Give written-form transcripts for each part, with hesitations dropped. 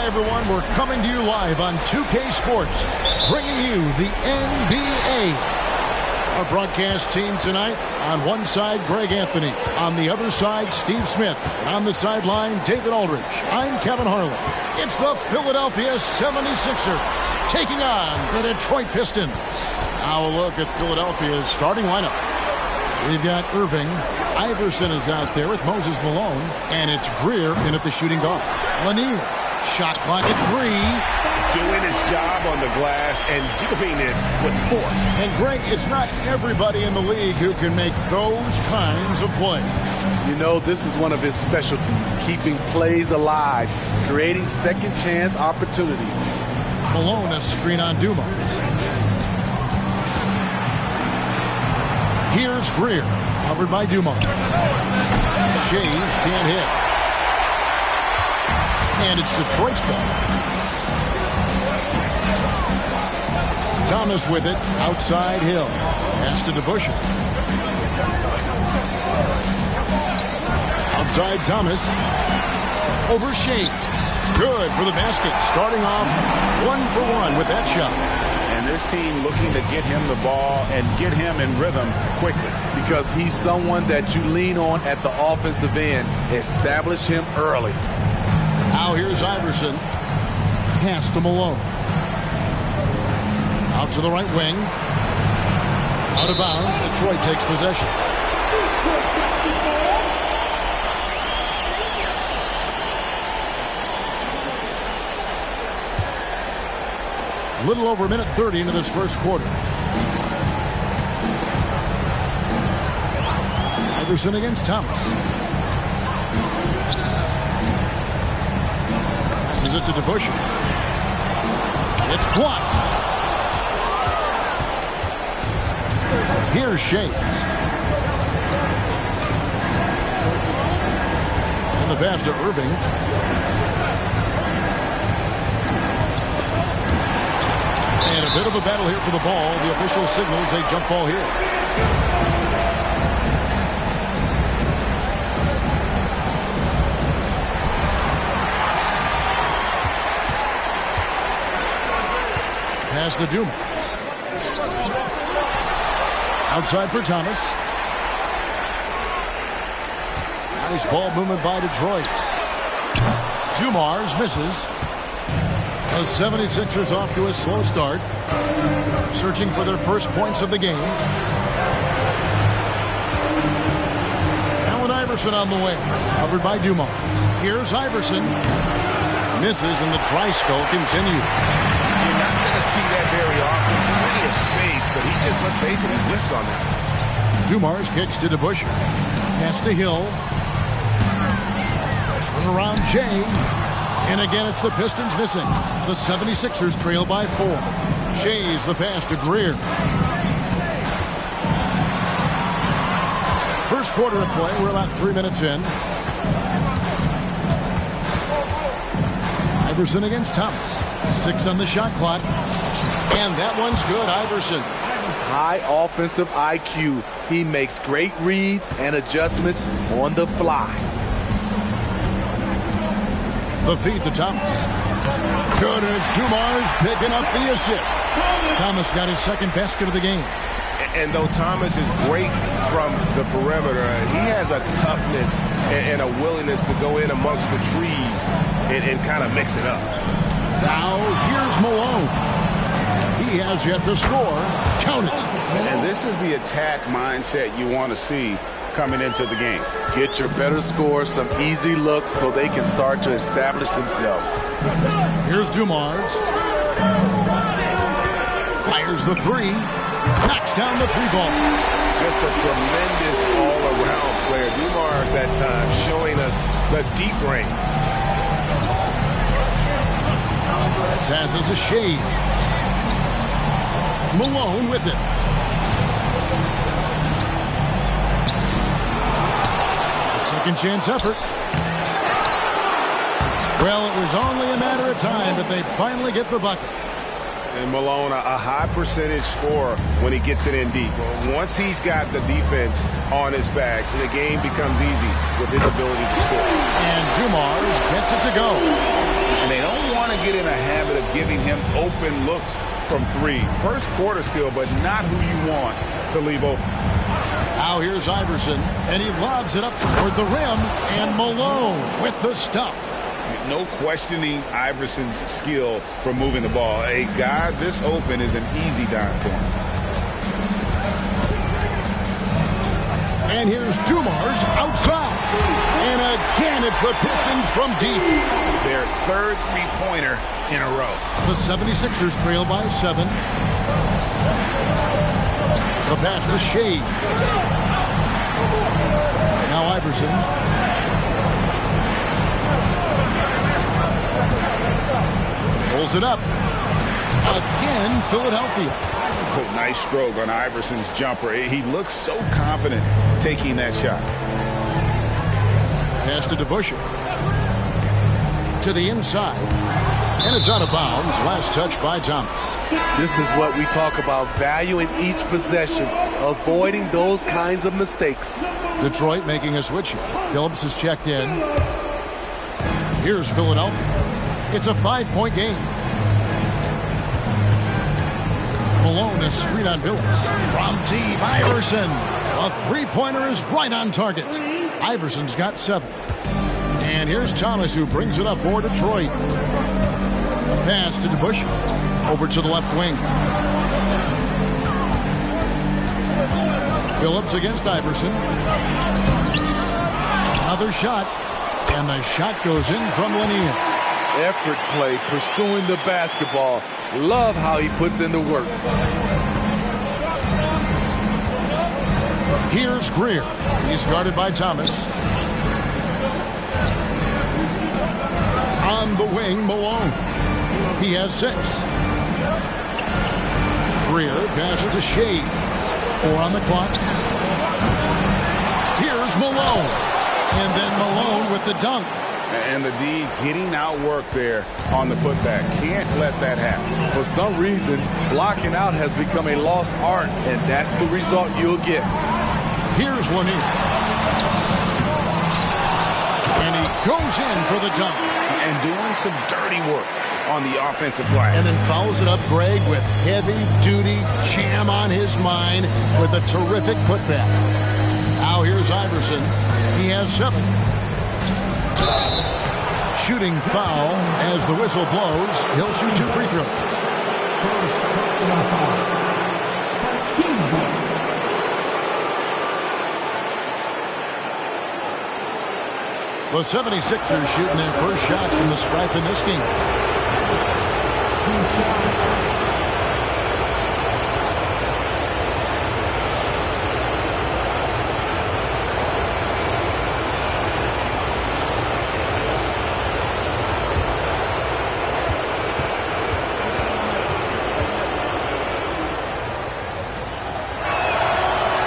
everyone, we're coming to you live on 2K Sports, bringing you the NBA. Our broadcast team tonight, on one side, Greg Anthony. On the other side, Steve Smith. And on the sideline, David Aldridge. I'm Kevin Harlan. It's the Philadelphia 76ers taking on the Detroit Pistons. Now a look at Philadelphia's starting lineup. We've got Irving. Iverson is out there with Moses Malone. And it's Greer in at the shooting guard. Lanier. Shot clock at 3. Doing his job on the glass and doing it with force. And Greg, it's not everybody in the league who can make those kinds of plays. You know, this is one of his specialties, keeping plays alive, creating second chance opportunities. Malone, a screen on Dumars. Here's Greer, covered by Dumars. Shays can't hit. And it's Detroit's ball. Thomas with it, outside Hill. Pass to DeBusschere. Outside Thomas. Over Shays. Good for the basket. Starting off 1-for-1 with that shot. And this team looking to get him the ball and get him in rhythm quickly. Because he's someone that you lean on at the offensive end. Establish him early. Now here's Iverson. Pass to Malone. Out to the right wing. Out of bounds. Detroit takes possession. Little over a minute 30 into this first quarter. Iverson against Thomas. Passes it to DeBusschere. It's blocked. Here's Shays. And the pass to Irving. And a bit of a battle here for the ball. The official signals a jump ball here. Pass to Dumars. Outside for Thomas. Nice ball movement by Detroit. Dumars misses. The 76ers off to a slow start. Searching for their first points of the game. Allen Iverson on the wing. Covered by Dumars. Here's Iverson. Misses and the dry spell continues. You're not going to see that very often. Plenty of space, but he just, let's face it, he whiffs on that. Dumars kicks to DeBusschere. Pass to Hill. Turn around Jay. And again, it's the Pistons missing. The 76ers trail by 4. Shays the pass to Greer. First quarter of play. We're about 3 minutes in. Iverson against Thomas. 6 on the shot clock. And that one's good, Iverson. High offensive IQ. He makes great reads and adjustments on the fly. The feed to Thomas. Good, and it's Dumars picking up the assist. Thomas got his second basket of the game. And though Thomas is great from the perimeter, he has a toughness and a willingness to go in amongst the trees and kind of mix it up. Now here's Malone. He has yet to score. Count it. And this is the attack mindset you want to see coming into the game. Get your better scores, some easy looks so they can start to establish themselves. Here's Dumars. Fires the 3. Knocks down the 3-ball. Just a tremendous all-around player. Dumars at times showing us the deep range. Passes to Shays. Malone with it. A second chance effort. Well, it was only a matter of time, but they finally get the bucket. And Malone, a high percentage scorer when he gets it in deep. Once he's got the defense on his back, the game becomes easy with his ability to score. And Dumars gets it to go. and they don't want to get in a habit of giving him open looks from three. First quarter still, but not who you want to leave open. Now here's Iverson, and he lobs it up toward the rim, and Malone with the stuff. No questioning Iverson's skill for moving the ball. A guy this open is an easy dime for him. And here's Dumars outside. And again, it's the Pistons from deep. Their third three-pointer in a row. The 76ers trail by 7. The pass to Shea. Now Iverson. Pulls it up. Again, Philadelphia. Oh, nice stroke on Iverson's jumper. He looks so confident taking that shot. Pass to DeBusschere. To the inside. And it's out of bounds. Last touch by Thomas. This is what we talk about, value in each possession, avoiding those kinds of mistakes. Detroit making a switch here. Phillips is checked in. Here's Philadelphia. It's a 5-point game. Malone is screen on Billups. From deep, Iverson. A three-pointer is right on target. Iverson's got 7. And here's Thomas, who brings it up for Detroit. Pass to DeBusschere. Over to the left wing. Phillips against Iverson. Another shot. And the shot goes in from Lanier. Effort play, pursuing the basketball. Love how he puts in the work. Here's Greer. He's guarded by Thomas. On the wing, Malone. He has 6. Greer passes to Shea. 4 on the clock. Here's Malone. And then Malone with the dunk. And the D getting outworked there on the putback. Can't let that happen. For some reason, blocking out has become a lost art, and that's the result you'll get. Here's Lanier. And he goes in for the dunk. And doing some dirty work on the offensive glass. And then fouls it up, Greg, with heavy-duty jam on his mind with a terrific putback. Now here's Iverson. He has 7. Shooting foul as the whistle blows. He'll shoot 2 free throws. First personal foul. The 76ers shooting their first shots from the stripe in this game.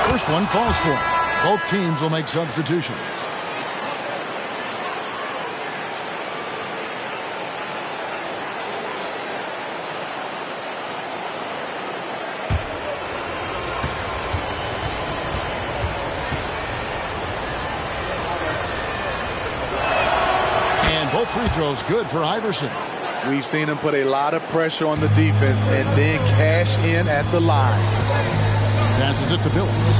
First one falls for him. Both teams will make substitutions. And both free throws good for Iverson. We've seen him put a lot of pressure on the defense and then cash in at the line. Passes it to Billups.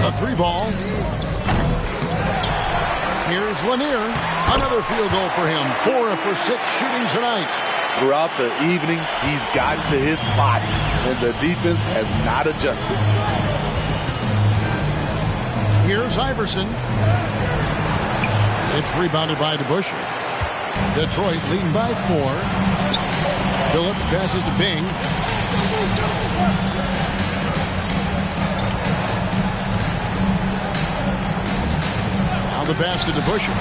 A 3-ball. Here's Lanier. Another field goal for him. 4 for 6 shooting tonight. Throughout the evening, he's gotten to his spots, and the defense has not adjusted. Here's Iverson. It's rebounded by DeBusschere. Detroit leading by 4. Phillips passes to Bing. Now the pass to DeBusschere.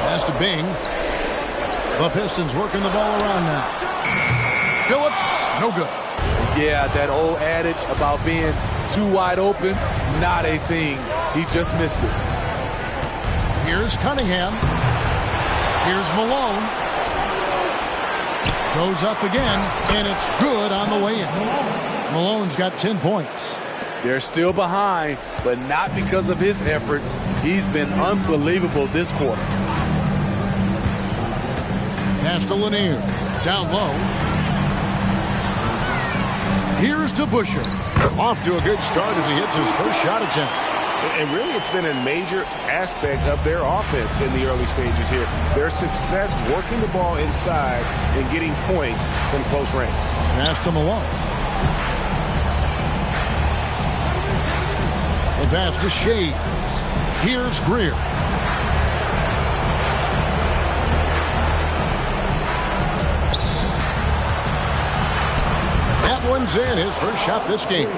Pass to Bing. The Pistons working the ball around now. Phillips, no good. Yeah, that old adage about being too wide open, not a thing. He just missed it. Here's Cunningham. Here's Malone. Goes up again, and it's good on the way in. Malone's got 10 points. They're still behind, but not because of his efforts. He's been unbelievable this quarter. Pass to Lanier. Down low. Here's to Busher. Off to a good start as he hits his first shot attempt. And really, it's been a major aspect of their offense in the early stages here. Their success working the ball inside and getting points from close range. Pass to Malone. The pass to Shades. Here's Greer. That one's in. His first shot this game.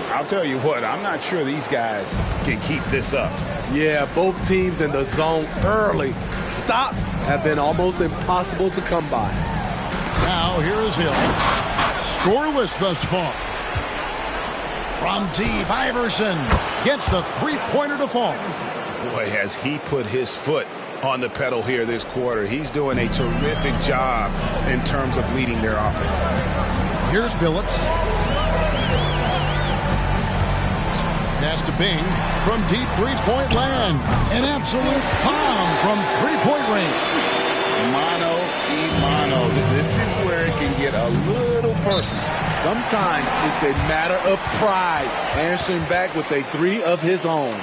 I'll tell you what, I'm not sure these guys can keep this up. Yeah, both teams in the zone early. Stops have been almost impossible to come by. Now here is Hill. Scoreless thus far. From deep, Iverson gets the three-pointer to fall. Boy, has he put his foot on the pedal here this quarter. He's doing a terrific job in terms of leading their offense. Here's Billups. Pass to Bing from deep three-point land. An absolute bomb from three-point range. Mano a mano. This is where it can get a little personal. Sometimes it's a matter of pride, answering back with a three of his own.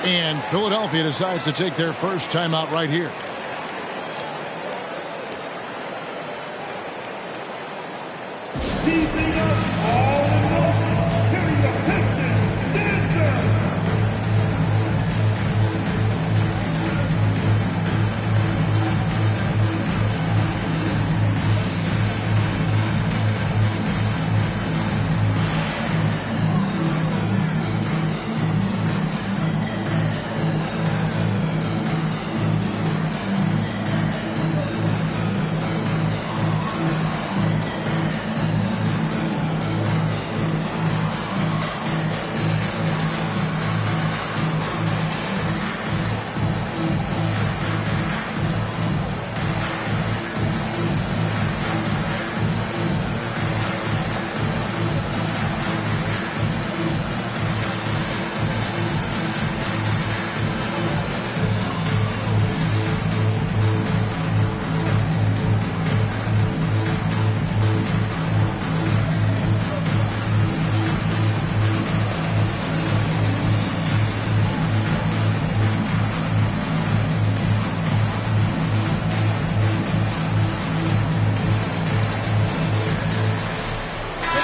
And Philadelphia decides to take their first timeout right here. Keeping up all in motion. Here are your Pistons dancers.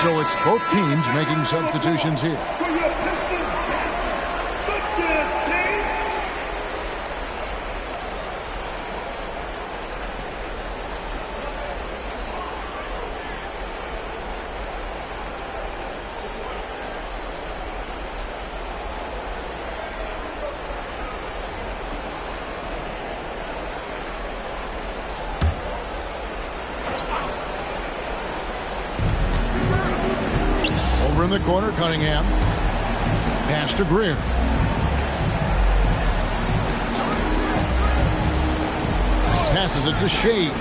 So it's both teams making substitutions here. For your Pistons dance, the dance team. Over in the corner, Cunningham. Pass to Greer. Passes it to Shades.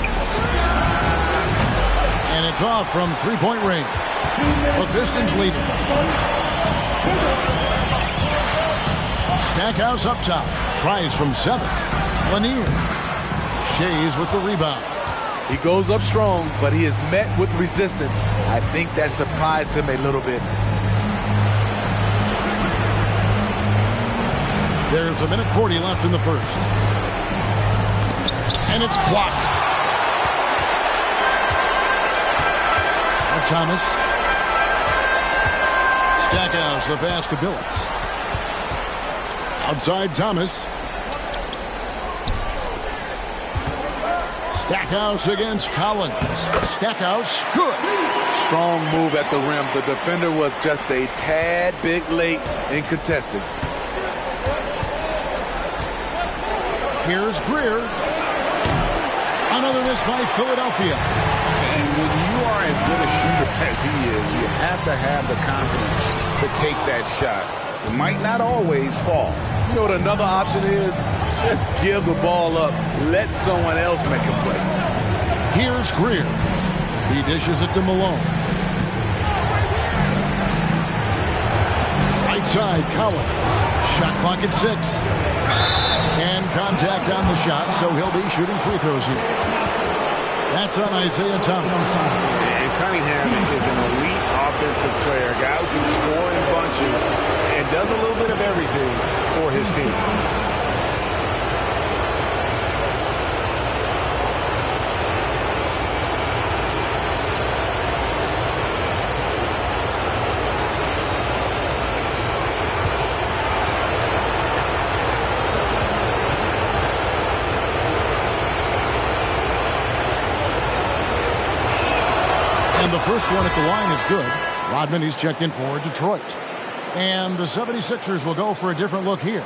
And it's off from three-point range. The Pistons lead it. Stackhouse up top. Tries from 7. Lanier. Shades with the rebound. He goes up strong, but he is met with resistance. I think that surprised him a little bit. There's a minute 40 left in the first. And it's blocked. Now Thomas. Stackhouse, the pass to Billups. Outside Thomas. Stackhouse against Collins. Stackhouse, good. Strong move at the rim. The defender was just a tad bit late in contesting. Here's Greer. Another miss by Philadelphia. And when you are as good a shooter as he is, you have to have the confidence to take that shot. It might not always fall. You know what another option is? Just give the ball up. Let someone else make a play. Here's Greer. He dishes it to Malone. Right Outside, Collins. Shot clock at 6. And contact on the shot, so he'll be shooting free throws here. That's on Isaiah Thomas. And Cunningham is an elite offensive player, a guy who can score in bunches and does a little bit of everything for his team. And the first one at the line is good. Rodman, he's checked in for Detroit. And the 76ers will go for a different look here.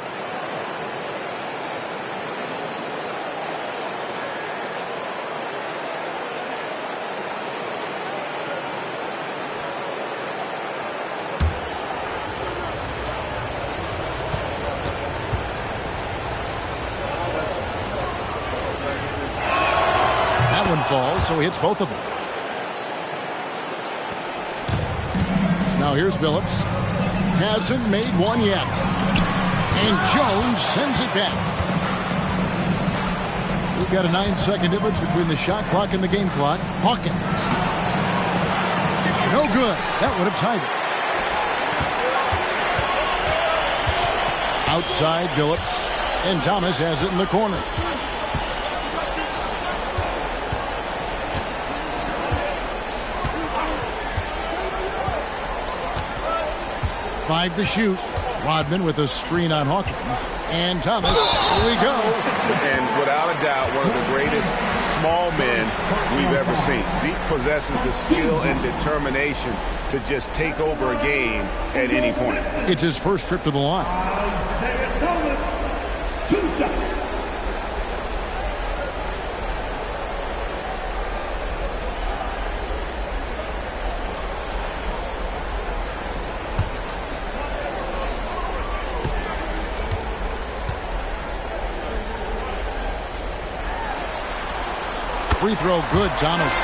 That one falls, so he hits both of them. Now here's Billups. Hasn't made one yet. And Jones sends it back. We've got a 9-second difference between the shot clock and the game clock. Hawkins. No good. That would have tied it. Outside Billups. And Thomas has it in the corner. 5 to shoot. Rodman with a screen on Hawkins. And Thomas, here we go. And without a doubt, one of the greatest small men we've ever seen. Zeke possesses the skill and determination to just take over a game at any point. It's his first trip to the line. Isaiah Thomas, 2 shots. Free throw good, Thomas.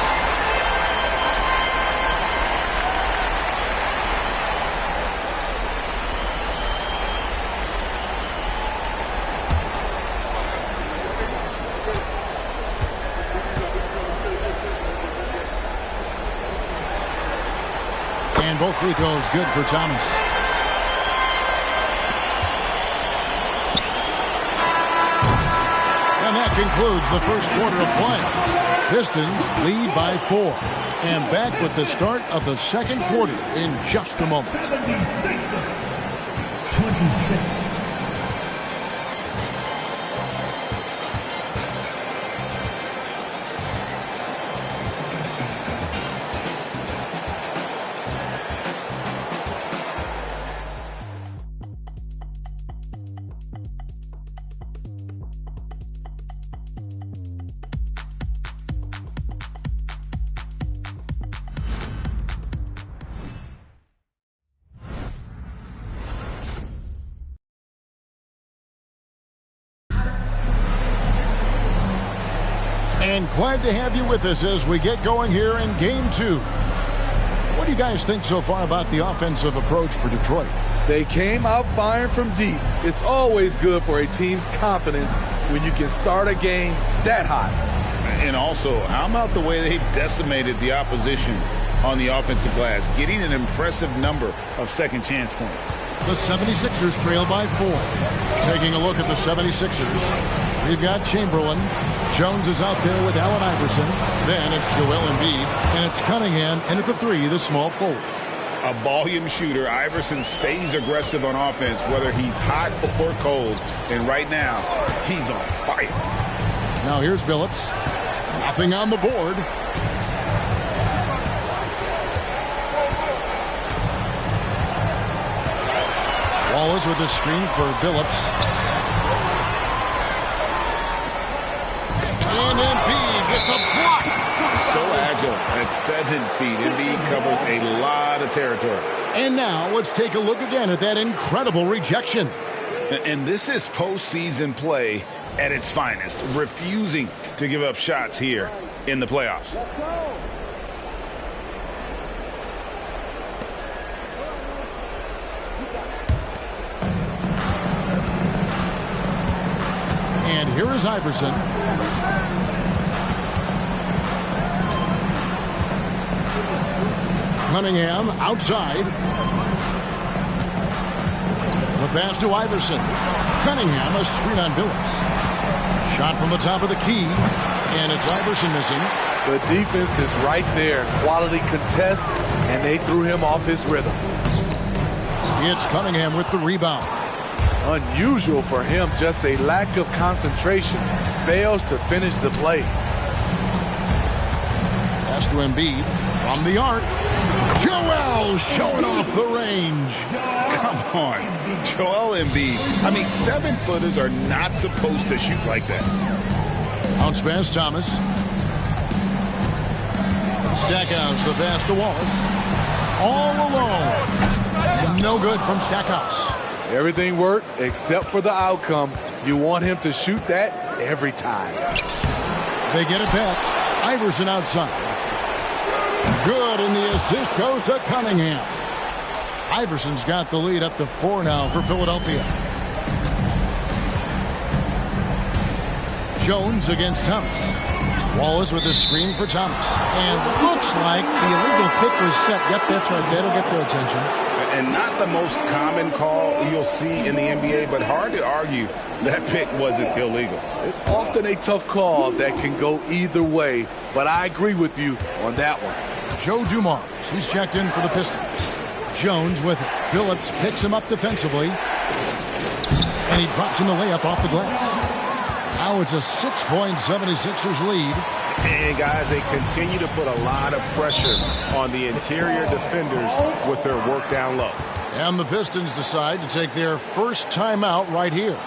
And both free throws good for Thomas. And that concludes the first quarter of play. Pistons lead by 4. And back with the start of the second quarter in just a moment. 26. And glad to have you with us as we get going here in Game 2. What do you guys think so far about the offensive approach for Detroit? They came out firing from deep. It's always good for a team's confidence when you can start a game that hot. And also, how about the way they decimated the opposition on the offensive glass, getting an impressive number of second chance points. The 76ers trail by 4. Taking a look at the 76ers, we've got Chamberlain. Jones is out there with Allen Iverson. Then it's Joel Embiid, and it's Cunningham, and at the 3, the small forward. A volume shooter, Iverson stays aggressive on offense, whether he's hot or cold. And right now, he's on fire. Now here's Billups. Nothing on the board. Wallace with a screen for Billups. And Embiid with the block. So agile at 7 feet. Embiid covers a lot of territory. And now let's take a look again at that incredible rejection. And this is postseason play at its finest, refusing to give up shots here in the playoffs. And here is Iverson. Cunningham outside. The pass to Iverson. Cunningham, a screen on Billups. Shot from the top of the key. And it's Iverson missing. The defense is right there. Quality contest, and they threw him off his rhythm. It's Cunningham with the rebound. Unusual for him, just a lack of concentration. Fails to finish the play. Pass to Embiid from the arc. Joel showing off the range. Come on. Joel Embiid. I mean, 7-footers are not supposed to shoot like that. Bounce pass, Thomas. Stackhouse, the pass to Wallace. All alone. No good from Stackhouse. Everything worked except for the outcome. You want him to shoot that every time. They get it back. Iverson outside. Good, and the assist goes to Cunningham. Iverson's got the lead up to 4 now for Philadelphia. Jones against Thomas. Wallace with a screen for Thomas. And looks like the illegal kick was set. Yep, that's right. That'll get their attention. And not the most common call you'll see in the NBA, but hard to argue that pick wasn't illegal. It's often a tough call that can go either way, but I agree with you on that one. Joe Dumars, he's checked in for the Pistons. Jones with it. Billups picks him up defensively. And he drops in the layup off the glass. Now it's a 6-point 76ers lead. And guys, they continue to put a lot of pressure on the interior defenders with their work down low. And the Pistons decide to take their first timeout right here.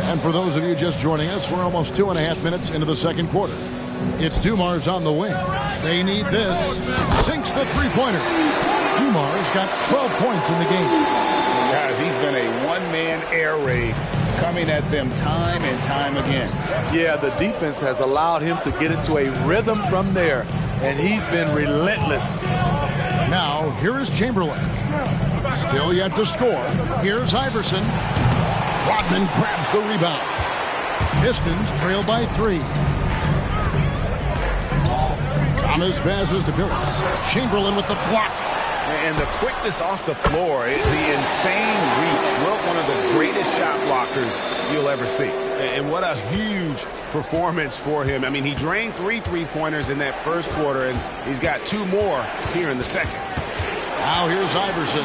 And for those of you just joining us, we're almost 2.5 minutes into the second quarter. It's Dumars on the wing. They need this. Sinks the three-pointer. Dumars got 12 points in the game. Guys, he's been a one-man air raid coming at them time and time again. Yeah, the defense has allowed him to get into a rhythm from there, and he's been relentless. Now, here is Chamberlain. Still yet to score. Here's Iverson. Rodman grabs the rebound. Pistons trail by 3. Thomas passes to Billups. Chamberlain with the block. And the quickness off the floor, the insane reach. Well, one of the greatest shot blockers you'll ever see. And what a huge performance for him. I mean, he drained 3 three-pointers in that first quarter, and he's got 2 more here in the second. Now here's Iverson.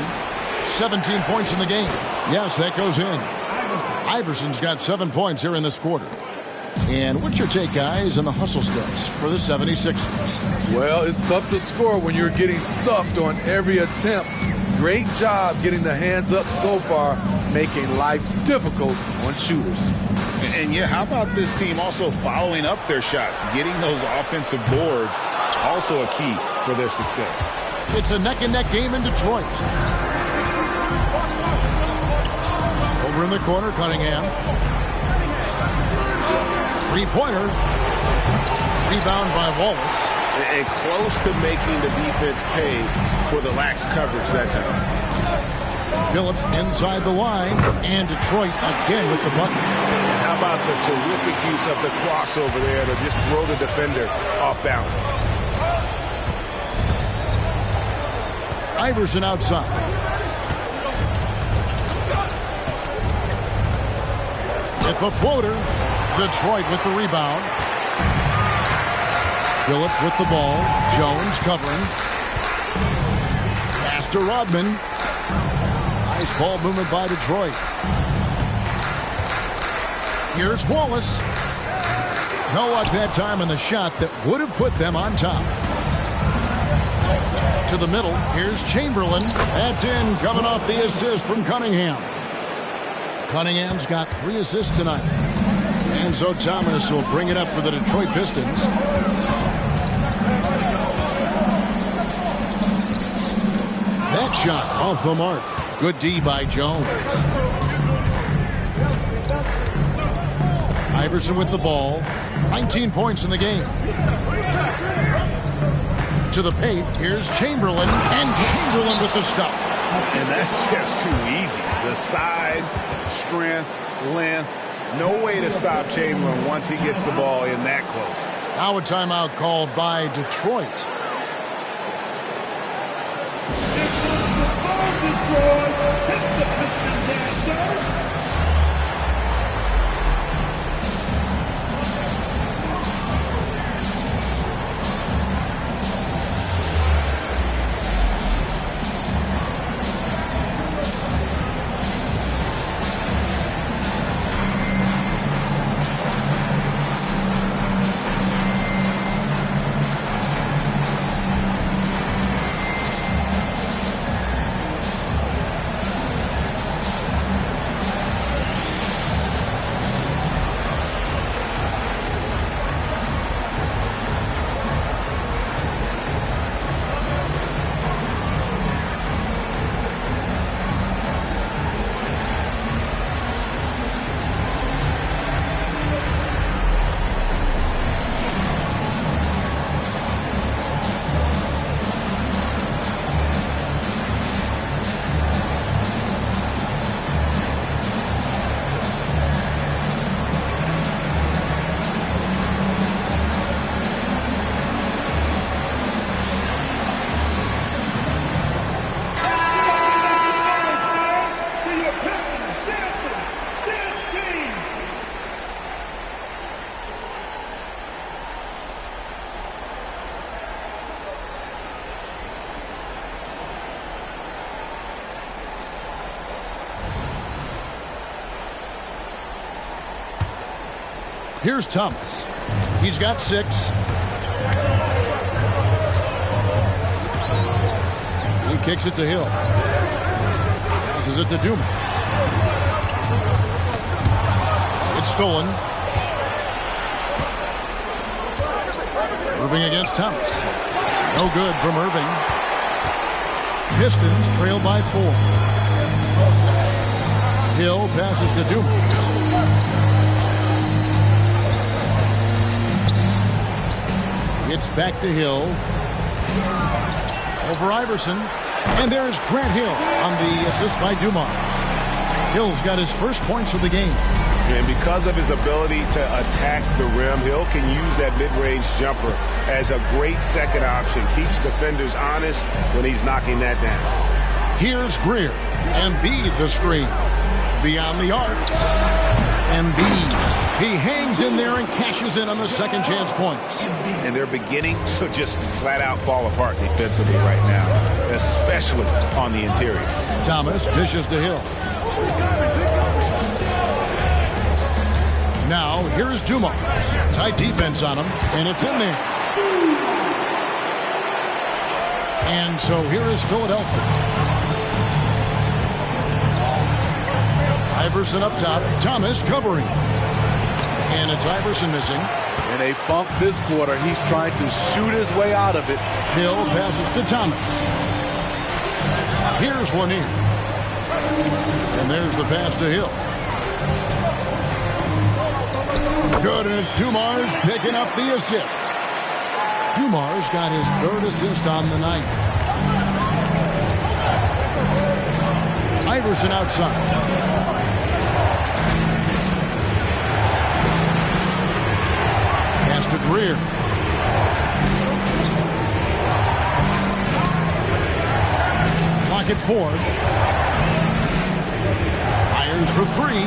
17 points in the game. Yes, that goes in. Iverson's got 7 points here in this quarter. And what's your take, guys, on the hustle stats for the 76ers? Well, it's tough to score when you're getting stuffed on every attempt. Great job getting the hands up so far, making life difficult on shooters. And yeah, how about this team also following up their shots, getting those offensive boards, also a key for their success. It's a neck-and-neck game in Detroit. Over in the corner, Cunningham. Three-pointer. Rebound by Wallace. And close to making the defense pay for the lax coverage that time. Phillips inside the line, and Detroit again with the bucket. And how about the terrific use of the crossover there to just throw the defender off balance. Iverson outside. With the floater. Detroit with the rebound. Phillips with the ball. Jones covering. Pass to Rodman. Nice ball movement by Detroit. Here's Wallace. No luck that time on the shot that would have put them on top. To the middle. Here's Chamberlain. That's in, coming off the assist from Cunningham. Cunningham's got 3 assists tonight. And so Thomas will bring it up for the Detroit Pistons. That shot off the mark. Good D by Jones. Iverson with the ball. 19 points in the game. To the paint. Here's Chamberlain. And Chamberlain with the stuff. And that's just too easy. The size, strength, length. No way to stop Chamberlain once he gets the ball in that close. Now a timeout called by Detroit. Here's Thomas. He's got 6. He kicks it to Hill. Passes it to Dumas. It's stolen. Irving against Thomas. No good from Irving. Pistons trail by 4. Hill passes to Dumas. It's back to Hill. Over Iverson. And there's Grant Hill on the assist by Dumas. Hill's got his first points of the game. And because of his ability to attack the rim, Hill can use that mid-range jumper as a great second option. Keeps defenders honest when he's knocking that down. Here's Greer. Embiid the screen. Beyond the arc. Embiid. He hangs in there and cashes in on the second chance points. And they're beginning to just flat out fall apart defensively right now, especially on the interior. Thomas dishes to Hill. Now, here's Dumars. Tight defense on him, and it's in there. And so here is Philadelphia. Iverson up top. Thomas covering. And it's Iverson missing. In a funk this quarter, he's trying to shoot his way out of it. Hill passes to Thomas. Here's Lanier. And there's the pass to Hill. Good, and it's Dumars picking up the assist. Dumars got his 3rd assist on the night. Iverson outside. Pass to Greer. Clock at 4. Fires for 3.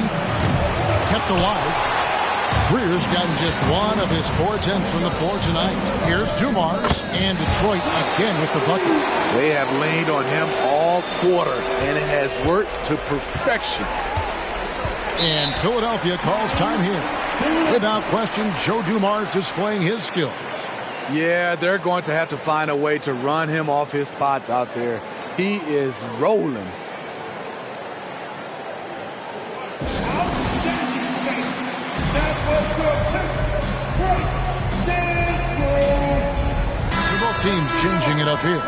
Kept alive. Greer's gotten just 1 of his 4 attempts from the floor tonight. Here's Dumars, and Detroit again with the bucket. They have leaned on him all quarter, and it has worked to perfection. And Philadelphia calls time here. Without question, Joe Dumars displaying his skills. Yeah, they're going to have to find a way to run him off his spots out there. He is rolling. Several teams changing it up here.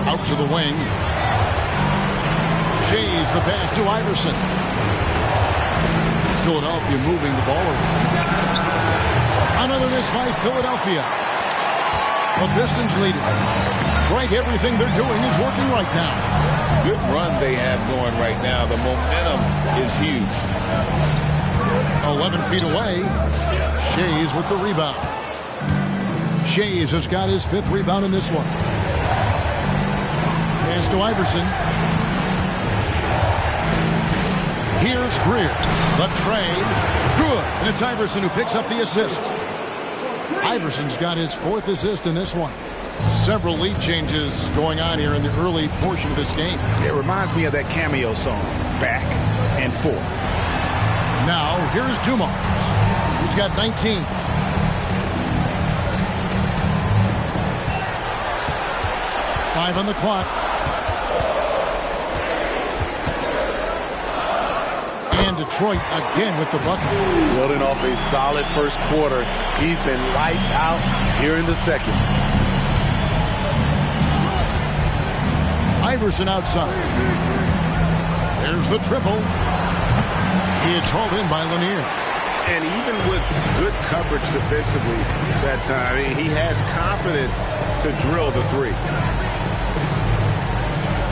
Out to the wing. Shays the pass to Iverson. Philadelphia moving the ball around. Another miss by Philadelphia. The Pistons lead it. Greg, everything they're doing is working right now. Good run they have going right now. The momentum is huge. 11 feet away. Shays with the rebound. Shays has got his 5th rebound in this one. Pass to Iverson. Here's Greer. The trade. Good. And it's Iverson who picks up the assist. Iverson's got his 4th assist in this one. Several lead changes going on here in the early portion of this game. It reminds me of that cameo song, Back and Forth. Now, here's Dumars. He's got 19. Five on the clock. And Detroit again with the bucket. Building off a solid first quarter. He's been lights out here in the second. Iverson outside. There's the triple. It's hauled in by Lanier. And even with good coverage defensively that time, he has confidence to drill the 3.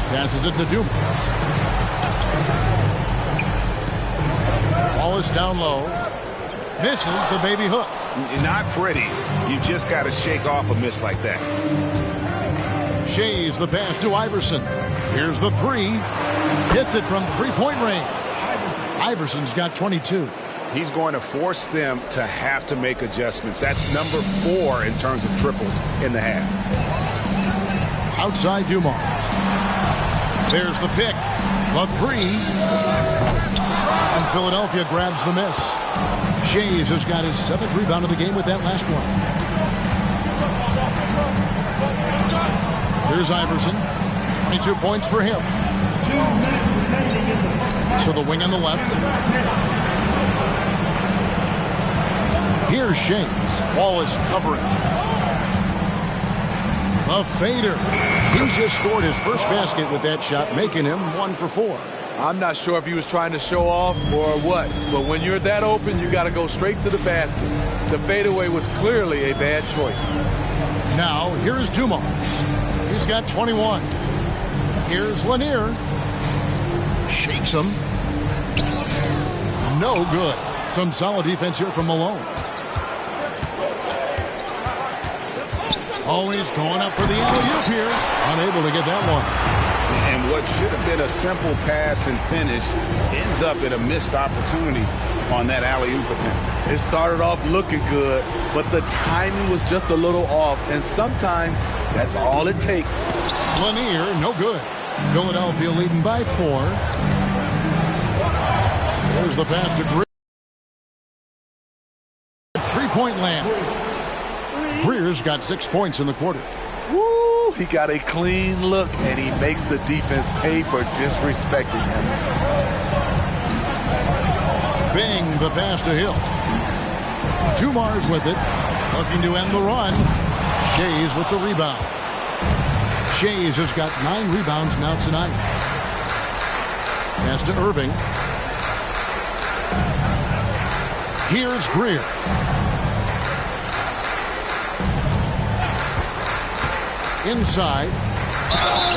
Passes it to Dumars. Ball is down low. Misses the baby hook. Not pretty. You just got to shake off a miss like that. Shays the pass to Iverson. Here's the 3. Hits it from 3-point range. Iverson's got 22. He's going to force them to have to make adjustments. That's number 4 in terms of triples in the half. Outside Dumars. There's the pick. The 3. And Philadelphia grabs the miss. Shays has got his 7th rebound of the game with that last one. Here's Iverson. 22 points for him. So the wing on the left. Here's Shays. Ball is covering. A fader. He's just scored his first basket with that shot, making him 1 for 4. I'm not sure if he was trying to show off or what, but when you're that open, you got to go straight to the basket. The fadeaway was clearly a bad choice. Now, here's Dumars. He's got 21. Here's Lanier. Shakes him. No good. Some solid defense here from Malone. Always going up for the alley-oop here. Unable to get that one. And what should have been a simple pass and finish ends up in a missed opportunity on that alley-oop attempt. It started off looking good, but the timing was just a little off, and sometimes that's all it takes. Lanier, no good. Philadelphia leading by 4. There's the pass to Greer. Three-point land. Greer's got 6 points in the quarter. Woo! He got a clean look, and he makes the defense pay for disrespecting him. Bing, the pass to Hill. Dumars with it. Looking to end the run. Shays with the rebound. Shays has got 9 rebounds now tonight. Pass to Irving. Here's Greer. Inside.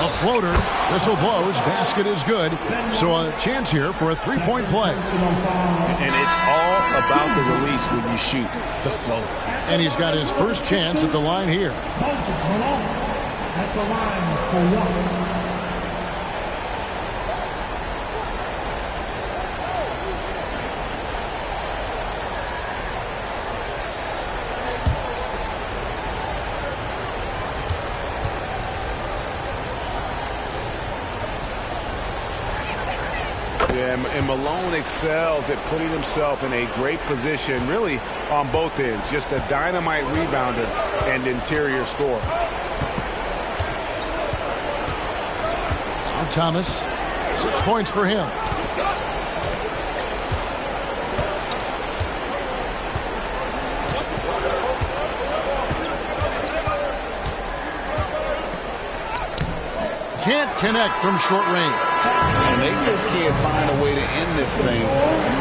A floater. Whistle blows. Basket is good. So a chance here for a three-point play. And it's all about the release when you shoot the floater. And he's got his first chance at the line here. At the line for 1. And Malone excels at putting himself in a great position, really on both ends. Just a dynamite rebounder and interior scorer. Now Thomas, 6 points for him. Can't connect from short range. And they just can't find a way to end this thing.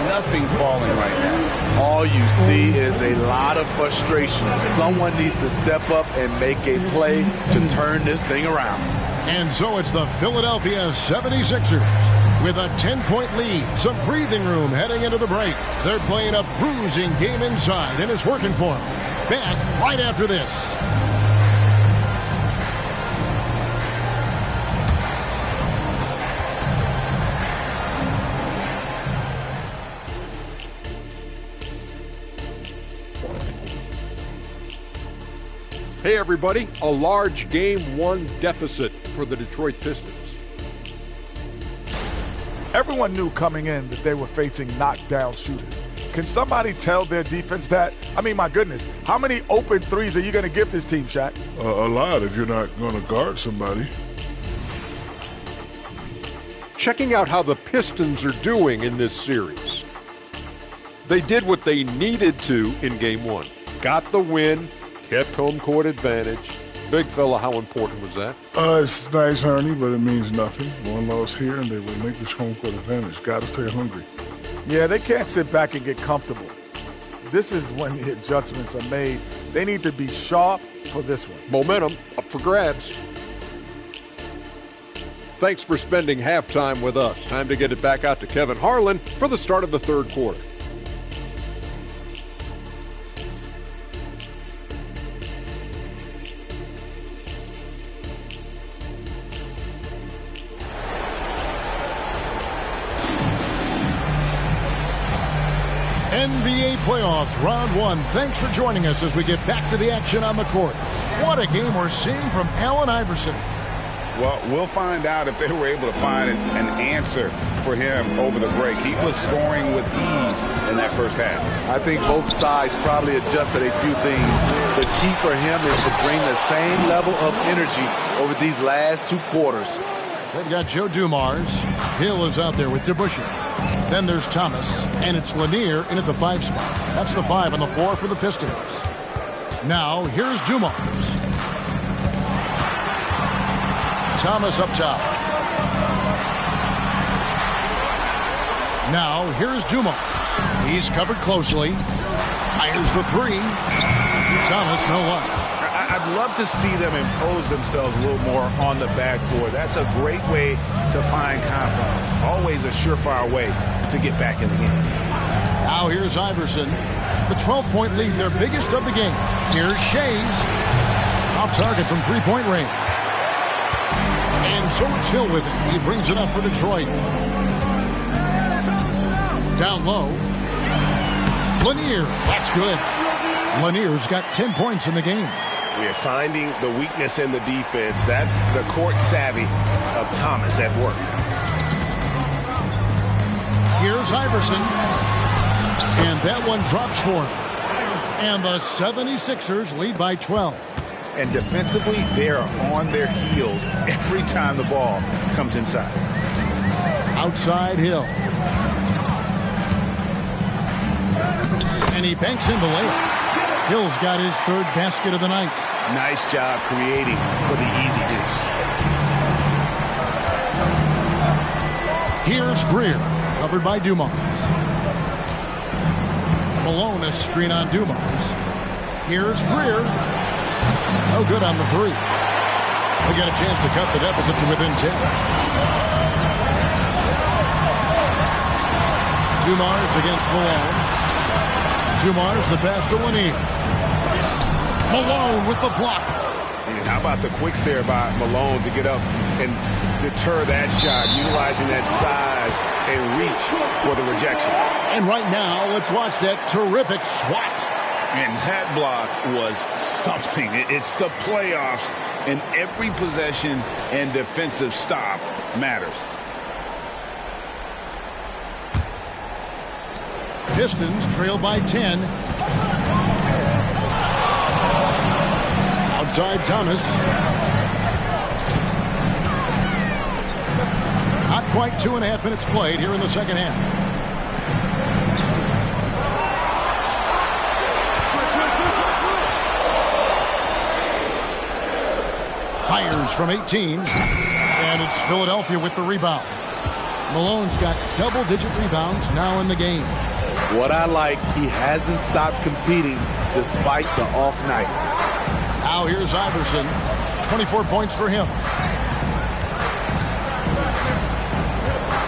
Nothing falling right now. All you see is a lot of frustration. Someone needs to step up and make a play to turn this thing around. And so it's the Philadelphia 76ers with a 10-point lead. Some breathing room heading into the break. They're playing a bruising game inside, and it's working for them. Back right after this. Hey everybody, a large Game 1 deficit for the Detroit Pistons. Everyone knew coming in that they were facing knockdown shooters. Can somebody tell their defense that? I mean, my goodness, how many open threes are you going to give this team, Shaq? A lot if you're not going to guard somebody. Checking out how the Pistons are doing in this series. They did what they needed to in Game 1. Got the win. Kept home court advantage. Big fella, how important was that? It's nice, honey, but it means nothing. One loss here, and they relinquish home court advantage. Got to stay hungry. Yeah, they can't sit back and get comfortable. This is when the adjustments are made. They need to be sharp for this one. Momentum up for grabs. Thanks for spending halftime with us. Time to get it back out to Kevin Harlan for the start of the third quarter. NBA playoffs, round 1. Thanks for joining us as we get back to the action on the court. What a game we're seeing from Allen Iverson. Well, we'll find out if they were able to find an answer for him over the break. He was scoring with ease in that first half. I think both sides probably adjusted a few things. The key for him is to bring the same level of energy over these last 2 quarters. They've got Joe Dumars. Hill is out there with DeBusschere. Then there's Thomas, and it's Lanier in at the 5 spot. That's the 5 on the floor for the Pistons. Now, here's Dumars. Thomas up top. Now, here's Dumars. He's covered closely. Fires the 3. Thomas, no luck. I'd love to see them impose themselves a little more on the backboard. That's a great way to find confidence. Always a surefire way to get back in the game. Now here's Iverson. The 12-point lead, their biggest of the game. Here's Shays. Off target from three-point range. And so it's Hill with it. He brings it up for Detroit. Down low. Lanier. That's good. Lanier's got 10 points in the game. We're finding the weakness in the defense. That's the court savvy of Thomas at work. Here's Iverson. And that one drops for him. And the 76ers lead by 12. And defensively, they are on their heels every time the ball comes inside. Outside Hill. And he banks in the layup. Hill's got his third basket of the night. Nice job creating for the easy deuce. Here's Greer, covered by Dumars. Malone, a screen on Dumars. Here's Greer. No good on the three. They get a chance to cut the deficit to within 10. Dumars against Malone. Dumars the pass to Lanier. Malone with the block. And how about the quicks there by Malone to get up and deter that shot, utilizing that size and reach for the rejection. And right now, let's watch that terrific swat. And that block was something. It's the playoffs, and every possession and defensive stop matters. Pistons trail by 10. Outside Thomas. Not quite 2.5 minutes played here in the second half. Fires from 18. And it's Philadelphia with the rebound. Malone's got double-digit rebounds now in the game. What I like, he hasn't stopped competing despite the off night. Now here's Iverson. 24 points for him.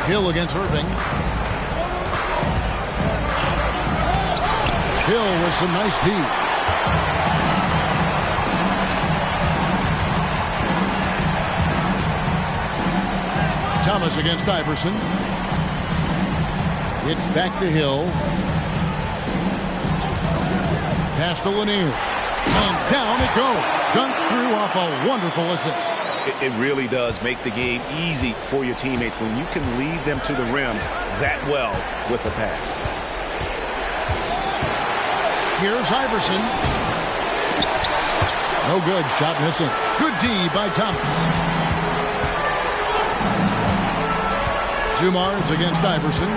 Hill against Irving. Hill with some nice D. Thomas against Iverson. It's back to Hill. Pass to Lanier. And down it goes. Dunked through off a wonderful assist. It really does make the game easy for your teammates when you can lead them to the rim that well with a pass. Here's Iverson. No good. Shot missing. Good D by Thomas. Dumars against Iverson.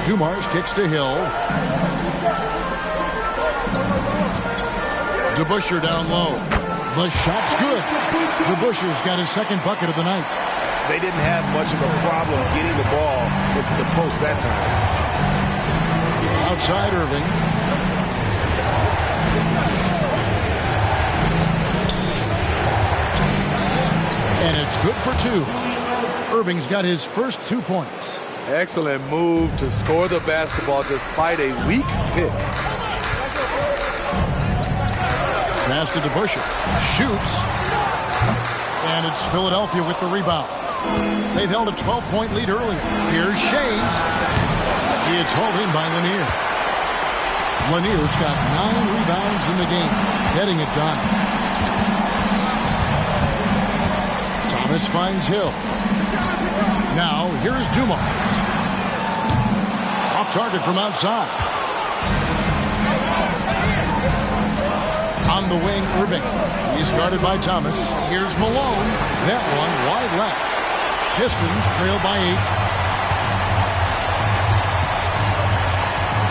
Dumars kicks to Hill. DeBusschere down low. The shot's good. DeBusschere's got his second bucket of the night. They didn't have much of a problem getting the ball into the post that time. Outside Irving. And it's good for two. Irving's got his first 2 points. Excellent move to score the basketball despite a weak pick. Pass to DeBusschere. Shoots. And it's Philadelphia with the rebound. They've held a 12-point lead earlier. Here's Shays. It's hauled in by Lanier. Lanier's got 9 rebounds in the game. Getting it done. Thomas finds Hill. Now, here's Dumars. Off target from outside. On the wing, Irving. He's guarded by Thomas. Here's Malone. That one wide left. Pistons trail by 8.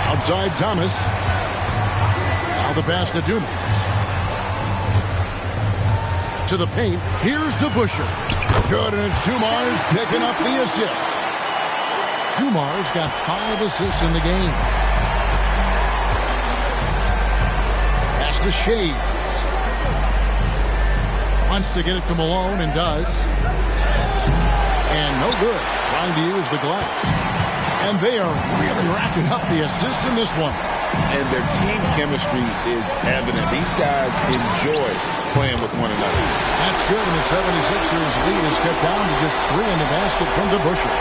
Outside Thomas. Now the pass to Dumars. To the paint. Here's DeBusschere. Good, and it's Dumars picking up the assist. Dumars got 5 assists in the game. Pass to Shades. Wants to get it to Malone and does. And no good. Trying to use the glass. And they are really racking up the assists in this one. And their team chemistry is evident. These guys enjoy playing with one another. That's good, and the 76ers lead is cut down to just 3 in the basket from DeBusschere.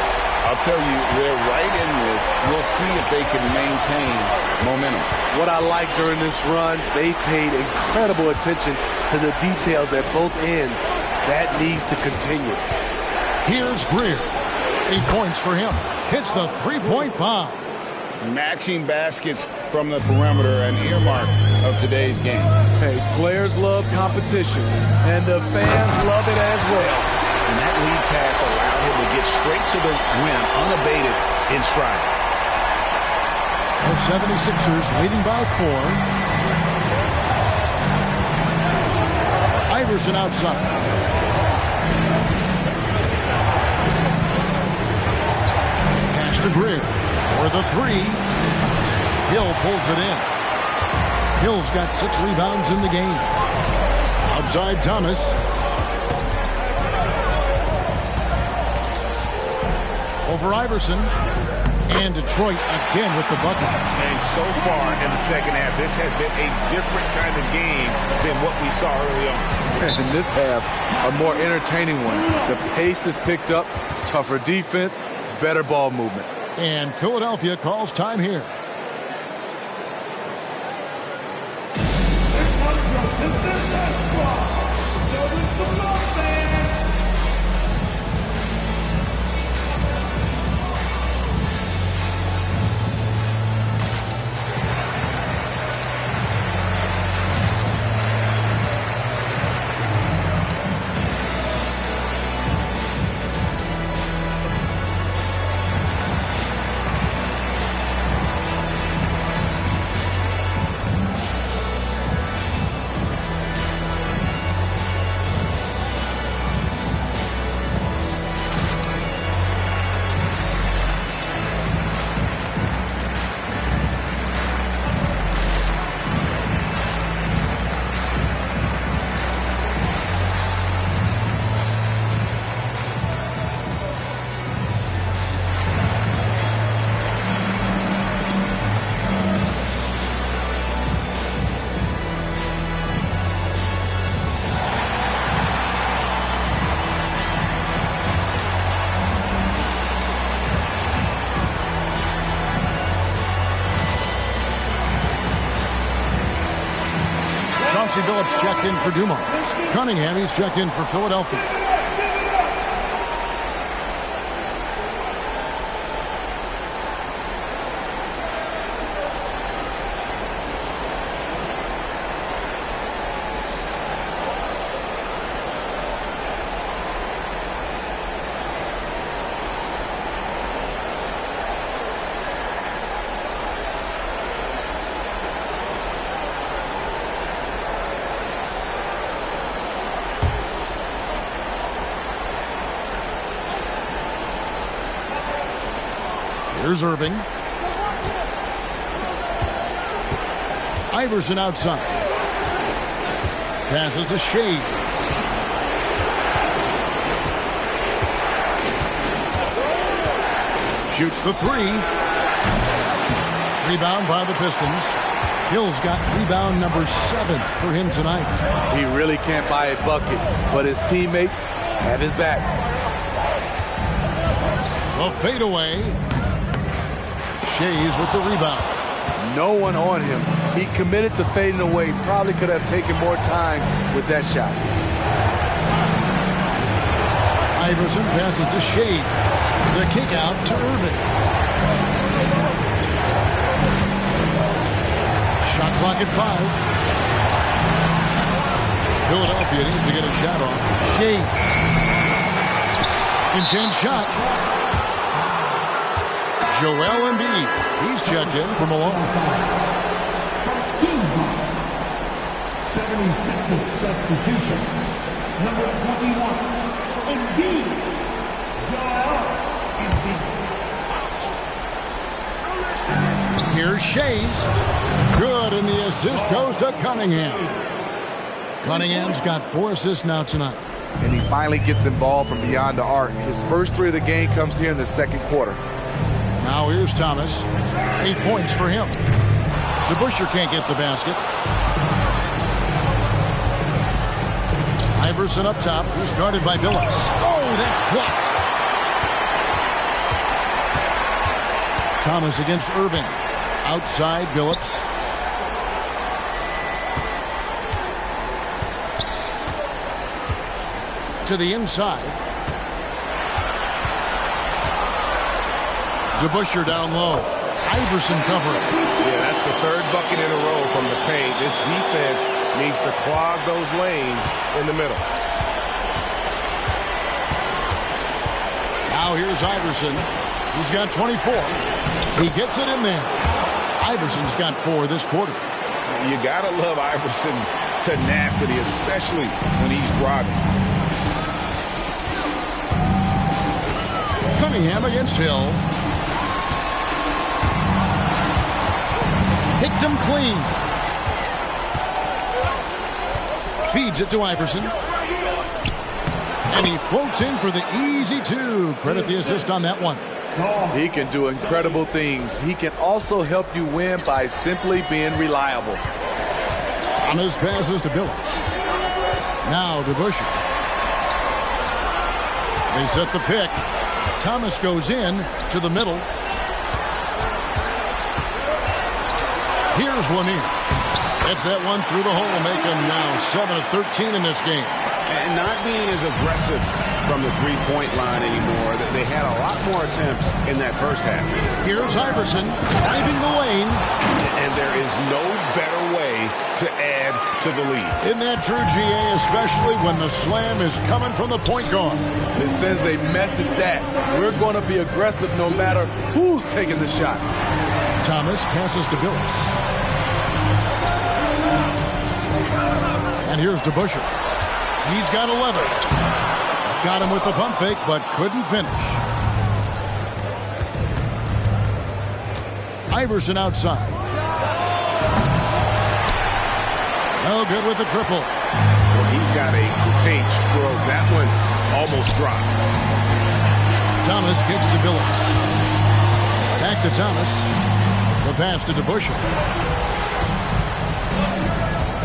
I'll tell you, they're right in this. We'll see if they can maintain momentum. What I like during this run, they paid incredible attention to the details at both ends. That needs to continue. Here's Greer. 8 points for him. Hits the three-point bomb. Matching baskets from the perimeter, an earmark of today's game. Hey, players love competition, and the fans love it as well. And that lead pass allowed him to get straight to the rim unabated in stride. The 76ers leading by 4. Iverson outside. Pass to Greer for the 3. Hill pulls it in. Hill's got 6 rebounds in the game. Outside Thomas. Over Iverson. And Detroit again with the bucket. And so far in the second half, this has been a different kind of game than what we saw early on. And this half, a more entertaining one. The pace is picked up, tougher defense, better ball movement. And Philadelphia calls time here. Billups checked in for Dumont. Cunningham, he's checked in for Philadelphia. Here's Irving. Iverson outside. Passes to Shea. Shoots the 3. Rebound by the Pistons. Hill's got rebound number 7 for him tonight. He really can't buy a bucket, but his teammates have his back. The fadeaway. Shea's with the rebound. No one on him. He committed to fading away. Probably could have taken more time with that shot. Iverson passes to Shea. The kick out to Irving. Shot clock at 5. Philadelphia needs to get a shot off. Shea. In-change shot. Joel Embiid. He's checked in from Milwaukee. 76ers substitution. Number 21, Embiid. Joel Embiid. Here's Shea's. Good, and the assist goes to Cunningham. Cunningham's got 4 assists now tonight. And he finally gets involved from beyond the arc. His first 3 of the game comes here in the second quarter. Now here's Thomas. 8 points for him. DeBusschere can't get the basket. Iverson up top. He's guarded by Billups. Oh, that's blocked. Thomas against Irving. Outside Billups. To the inside. DeBusschere down low. Iverson covering. Yeah, that's the third bucket in a row from the paint. This defense needs to clog those lanes in the middle. Now here's Iverson. He's got 24. He gets it in there. Iverson's got 4 this quarter. You gotta love Iverson's tenacity, especially when he's driving. Cunningham against Hill. Picked him clean. Feeds it to Iverson. And he floats in for the easy 2. Credit the assist on that one. He can do incredible things. He can also help you win by simply being reliable. Thomas passes to Billups. Now DeBusschere. They set the pick. Thomas goes in to the middle. Here's Lanier. Gets that one through the hole, make him now 7 of 13 in this game. And not being as aggressive from the three-point line anymore. They had a lot more attempts in that first half. Here's Iverson driving the lane. And there is no better way to add to the lead. Isn't that true, GA, especially when the slam is coming from the point guard? It sends a message that we're going to be aggressive no matter who's taking the shot. Thomas passes to Billups. And here's DeBusschere. He's got 11. Got him with the pump fake, but couldn't finish. Iverson outside. No good with the triple. Well, he's got a great stroke. That one almost dropped. Thomas kicks to Billups. Back to Thomas. The pass to DeBusschere.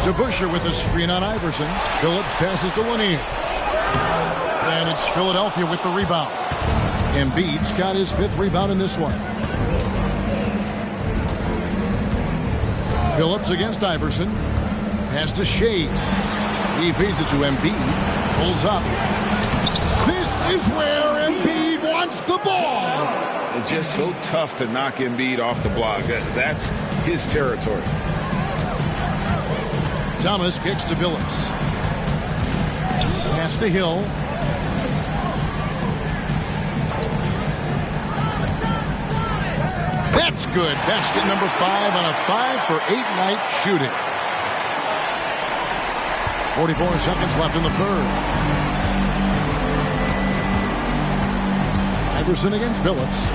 DeBusschere with the screen on Iverson. Billups passes to Lanier. And it's Philadelphia with the rebound. Embiid's got his 5th rebound in this one. Billups against Iverson. Pass to Shea. He feeds it to Embiid. Pulls up. This is where Embiid wants the ball. It's just so tough to knock Embiid off the block. That's his territory. Thomas kicks to Billups. Pass to Hill. That's good. Basket number 5 on a 5-for-8 night shooting. 44 seconds left in the third. Iverson against Billups.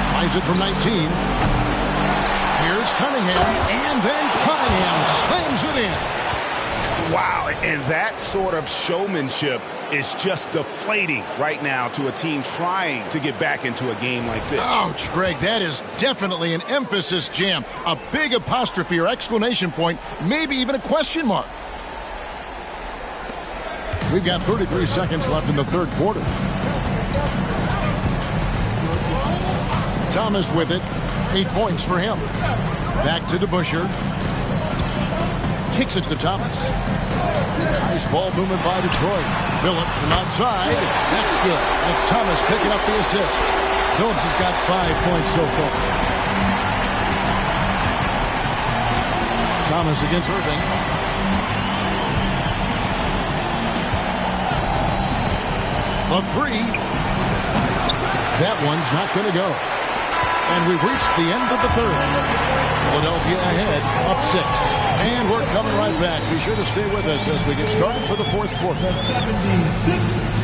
Tries it from 19. Here's Cunningham, and then Cunningham slams it in. Wow, and that sort of showmanship is just deflating right now to a team trying to get back into a game like this. Ouch, Greg, that is definitely an emphasis jam. A big apostrophe or exclamation point, maybe even a question mark. We've got 33 seconds left in the third quarter. Thomas with it. 8 points for him. Back to DeBusschere. Kicks it to Thomas. Nice ball movement by Detroit. Billups from outside. That's good. It's Thomas picking up the assist. Billups has got 5 points so far. Thomas against Irving. A 3. That one's not going to go. And we've reached the end of the third. Philadelphia ahead, up 6. And we're coming right back. Be sure to stay with us as we get started for the fourth quarter. 76.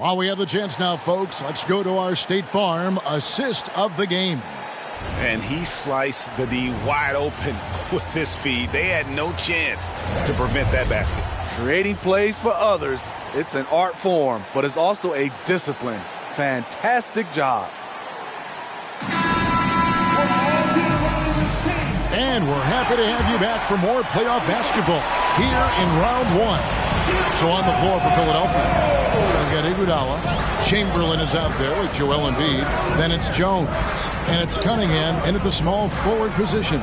While we have the chance now, folks, let's go to our State Farm assist of the game. And he sliced the D wide open with this feed. They had no chance to prevent that basket. Creating plays for others, it's an art form, but it's also a discipline. Fantastic job. And we're happy to have you back for more playoff basketball here in round one. So on the floor for Philadelphia, they've got Iguodala. Chamberlain is out there with Joel Embiid. Then it's Jones. And it's Cunningham into the small forward position.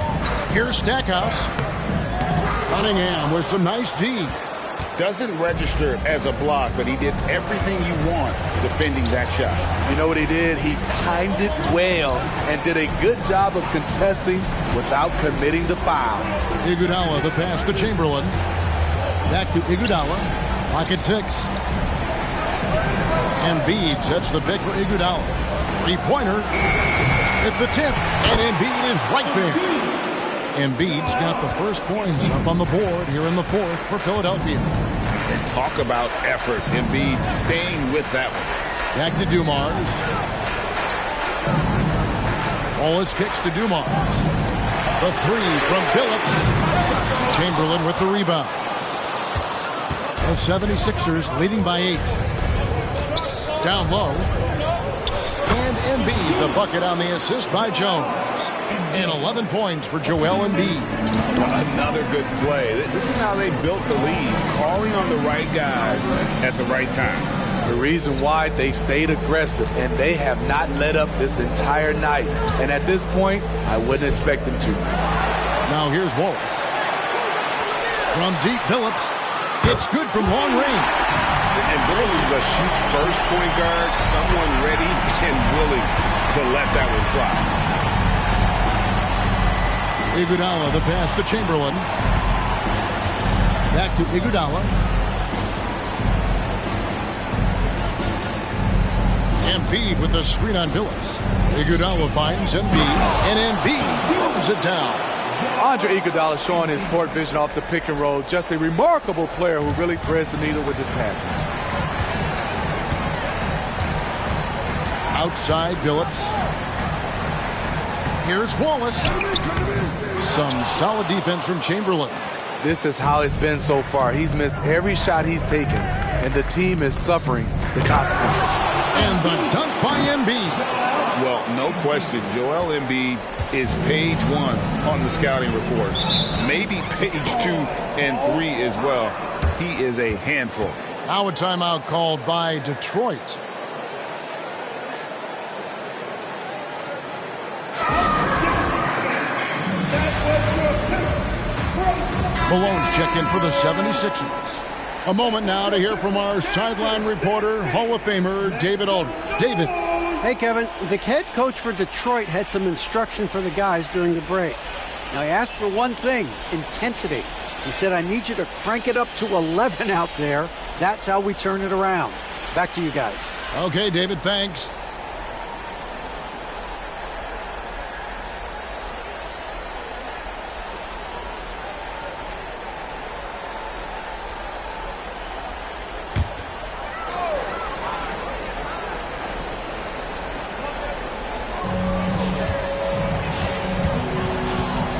Here's Stackhouse. Cunningham with some nice D. Doesn't register as a block, but he did everything you want defending that shot. You know what he did? He timed it well and did a good job of contesting without committing the foul. Iguodala, the pass to Chamberlain. Back to Iguodala. Lock at 6. Embiid sets the pick for Iguodala. Three-pointer at the tip, and Embiid is right there. Embiid's got the first points up on the board here in the fourth for Philadelphia. And talk about effort. Embiid staying with that one. Back to Dumars. Wallace kicks to Dumars. The three from Billups. Chamberlain with the rebound. The 76ers leading by 8. Down low. And Embiid, the bucket on the assist by Jones. And 11 points for Joel Embiid. Another good play. This is how they built the lead, calling on the right guys at the right time. The reason why they stayed aggressive, and they have not let up this entire night. And at this point, I wouldn't expect them to. Now here's Wallace. From deep, Billups. It's good from long range. And Billups is a shoot-first point guard, someone ready and willing to let that one fly. Iguodala, the pass to Chamberlain. Back to Iguodala. Embiid with the screen on Billups. Iguodala finds Embiid, and Embiid throws it down. Andre Iguodala showing his court vision off the pick and roll. Just a remarkable player who really threads the needle with his passing. Outside Billups. Here's Wallace. Some solid defense from Chamberlain. This is how it's been so far. He's missed every shot he's taken, and the team is suffering the consequences. And the dunk by Embiid. Well, no question, Joel Embiid is page 1 on the scouting report. Maybe page 2 and 3 as well. He is a handful. Now a timeout called by Detroit. Malone's checked in for the 76ers. A moment now to hear from our sideline reporter, Hall of Famer David Aldridge. David. Hey, Kevin. The head coach for Detroit had some instruction for the guys during the break. Now, he asked for one thing, intensity. He said, I need you to crank it up to 11 out there. That's how we turn it around. Back to you guys. Okay, David, thanks.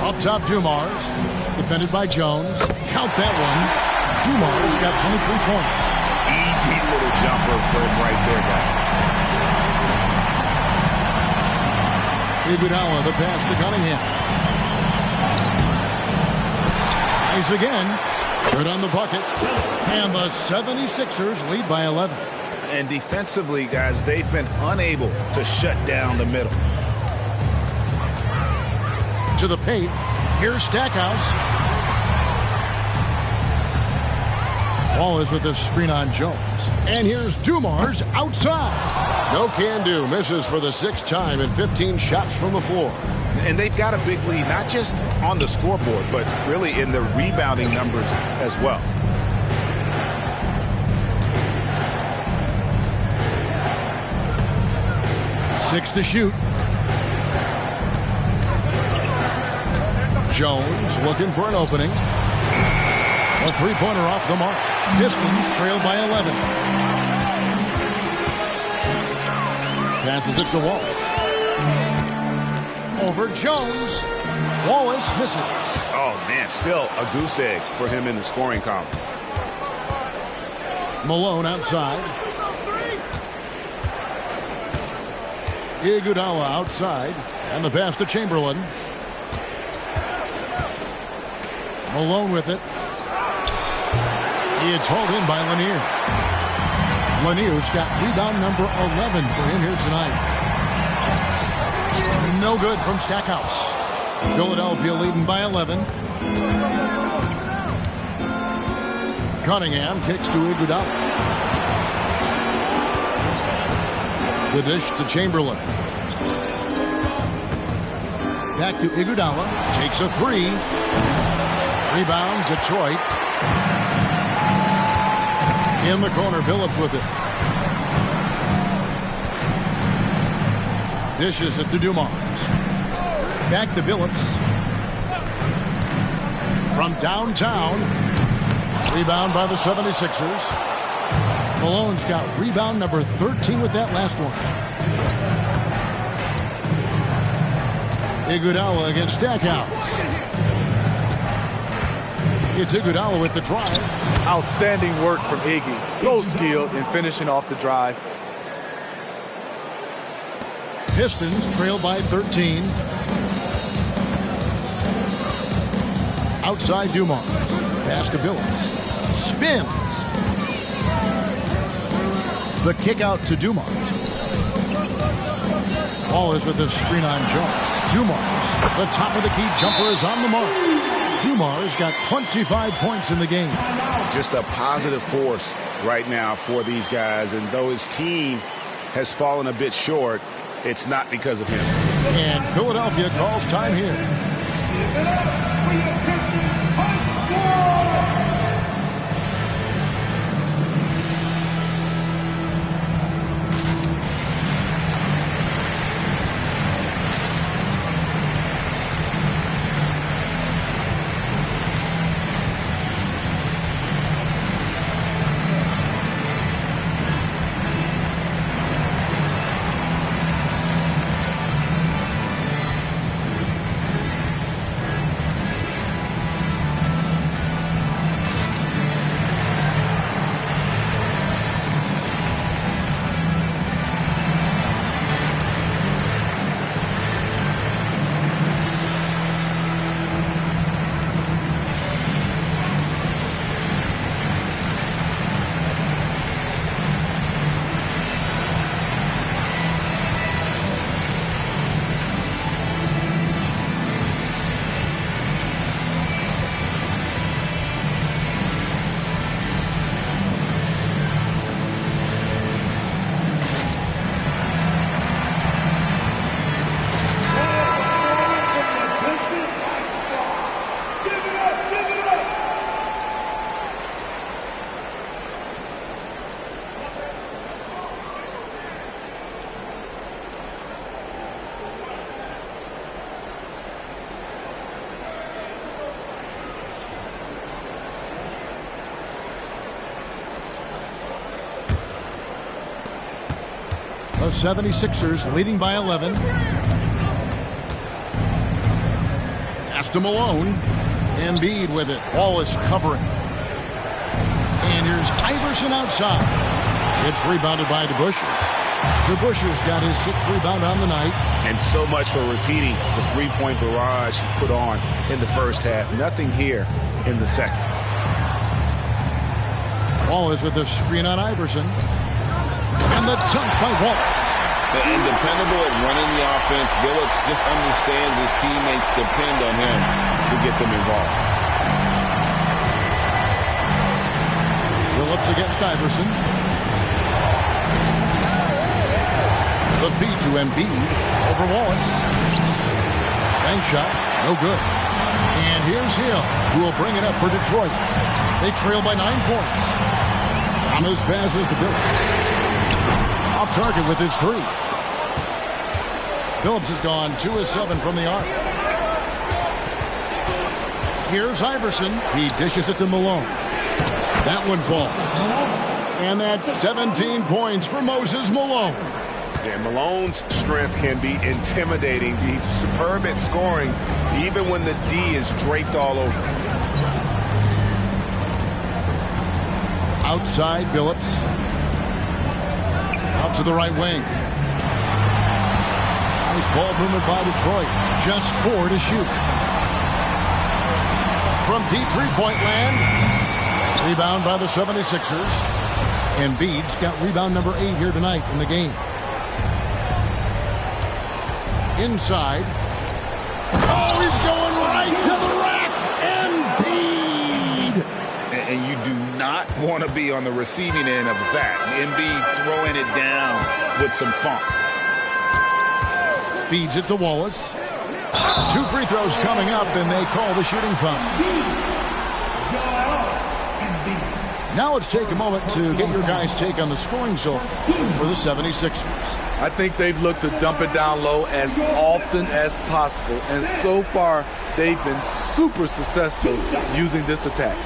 Up top, Dumars. Defended by Jones. Count that one. Dumars got 23 points. Easy little jumper for him right there, guys. Iguodala, the pass to Cunningham. Tries again. Good on the bucket. And the 76ers lead by 11. And defensively, guys, they've been unable to shut down the middle. To the paint. Here's Stackhouse. Wallace with the screen on Jones. And here's Dumars outside. No can do. Misses for the 6th time and 15 shots from the floor. And they've got a big lead, not just on the scoreboard, but really in the rebounding numbers as well. Six to shoot. Jones looking for an opening. A three-pointer off the mark. Pistons trail by 11. Passes it to Wallace. Over Jones. Wallace misses. Oh, man, still a goose egg for him in the scoring column. Malone outside. Iguodala outside. And the pass to Chamberlain. Malone with it. It's hauled in by Lanier. Lanier's got rebound number 11 for him here tonight. No good from Stackhouse. Philadelphia leading by 11. Cunningham kicks to Iguodala. The dish to Chamberlain. Back to Iguodala. Takes a three. Rebound, Detroit. In the corner, Billups with it. Dishes it to Dumars. Back to Billups. From downtown. Rebound by the 76ers. Malone's got rebound number 13 with that last one. Iguodala against Stackhouse. It's Iguodala with the drive. Outstanding work from Iggy. So skilled in finishing off the drive. Pistons trail by 13. Outside Dumars. Pass to Billups. Spins. The kick out to Dumars. Wallace with the screen on Jones. Dumars. The top of the key jumper is on the mark. Dumars got 25 points in the game. Just a positive force right now for these guys. And though his team has fallen a bit short, it's not because of him. And Philadelphia calls time here. The 76ers leading by 11. Pass to Malone. Embiid with it. Wallace covering. And here's Iverson outside. It's rebounded by DeBusschere. DeBusschere's got his 6th rebound on the night. And so much for repeating the three-point barrage he put on in the first half. Nothing here in the second. Wallace with the screen on Iverson. And the dunk by Wallace. And dependable at running the offense. Billups just understands his teammates depend on him to get them involved. Billups against Iverson. The feed to Embiid over Wallace. Bank shot, no good. And here's Hill, who will bring it up for Detroit. They trail by 9 points. Thomas passes to Billups. Off target with his 3. Billups has gone 2 of 7 from the arc. Here's Iverson. He dishes it to Malone. That one falls. And that's 17 points for Moses Malone. And Malone's strength can be intimidating. He's superb at scoring, even when the D is draped all over. Outside, Billups. Out to the right wing. Nice ball movement by Detroit. Just 4 to shoot. From deep three-point land. Rebound by the 76ers. Embiid's got rebound number 8 here tonight in the game. Inside. Oh, he's going right to the rack. Embiid. And you do not want to be on the receiving end of that. Embiid throwing it down with some funk. Feeds it to Wallace. 2 free throws coming up, and they call the shooting foul. Now let's take a moment to get your guys' take on the scoring so far for the 76ers. I think they've looked to dump it down low as often as possible, and so far they've been super successful using this attack.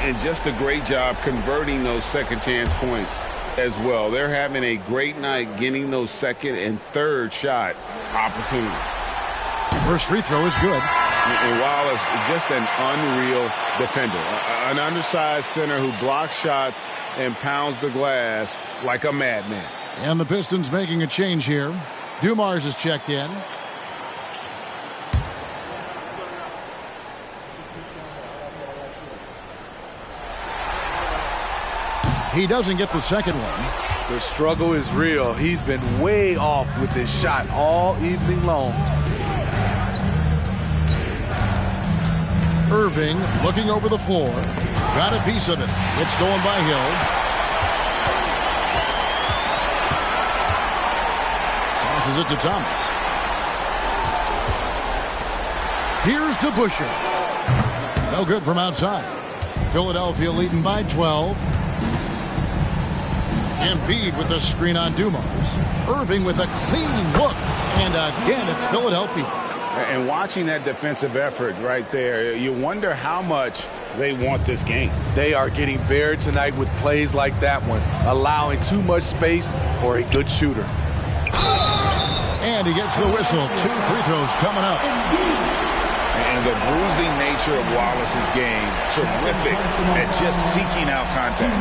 And just a great job converting those second chance points as well. They're having a great night getting those second and third shot opportunities. First free throw is good. And Wallace, just an unreal defender. An undersized center who blocks shots and pounds the glass like a madman. And the Pistons making a change here. Dumars is checked in. He doesn't get the second one. The struggle is real. He's been way off with his shot all evening long. Irving looking over the floor. Got a piece of it. It's stolen by Hill. Passes it to Thomas. Here's to Busher. No good from outside. Philadelphia leading by 12. Embiid with a screen on Dumars. Irving with a clean look. And again, it's Philadelphia. And watching that defensive effort right there, you wonder how much they want this game. They are getting buried tonight with plays like that one, allowing too much space for a good shooter. And he gets the whistle. 2 free throws coming up. And the bruising nature of Wallace's game, terrific at just seeking out contact.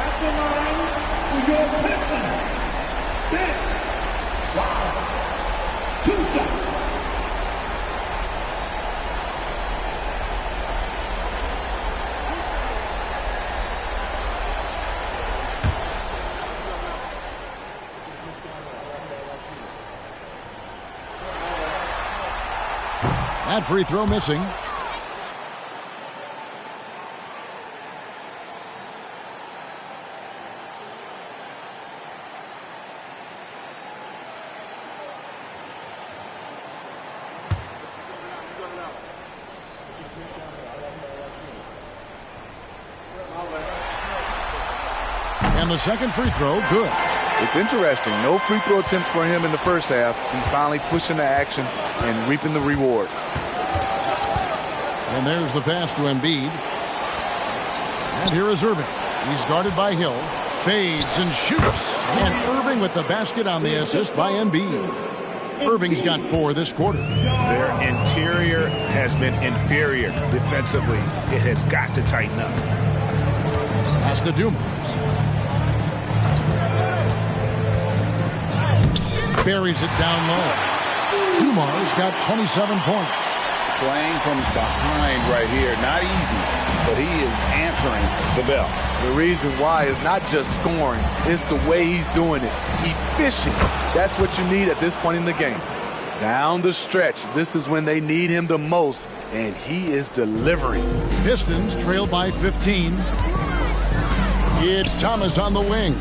At the line for your Pistons, Ben Wallace. 2 shots. That free throw missing. And the second free throw, good. It's interesting. No free throw attempts for him in the first half. He's finally pushing the action and reaping the reward. And there's the pass to Embiid. And here is Irving. He's guarded by Hill. Fades and shoots. And Irving with the basket on the assist by Embiid. Irving's got 4 this quarter. Their interior has been inferior defensively. It has got to tighten up. Pass to Dumars. Buries it down low. Dumars got 27 points. Playing from behind right here. Not easy, but he is answering the bell. The reason why is not just scoring. It's the way he's doing it. Efficient. That's what you need at this point in the game. Down the stretch, this is when they need him the most, and he is delivering. Pistons trail by 15. It's Thomas on the wing.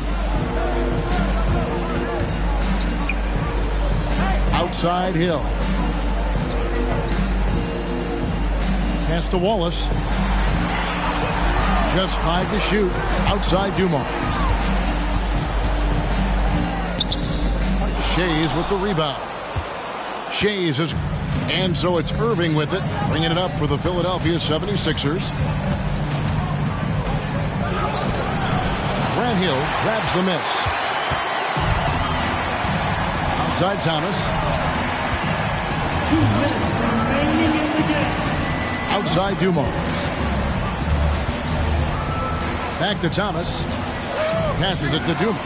Outside Hill. Pass to Wallace. Just 5 to shoot. Outside Dumars. Shays with the rebound. Shays is... And so it's Irving with it. Bringing it up for the Philadelphia 76ers. Grant Hill grabs the miss. Outside Thomas. 2 minutes remaining in the game. Outside Dumars. Back to Thomas. Passes it to Dumars.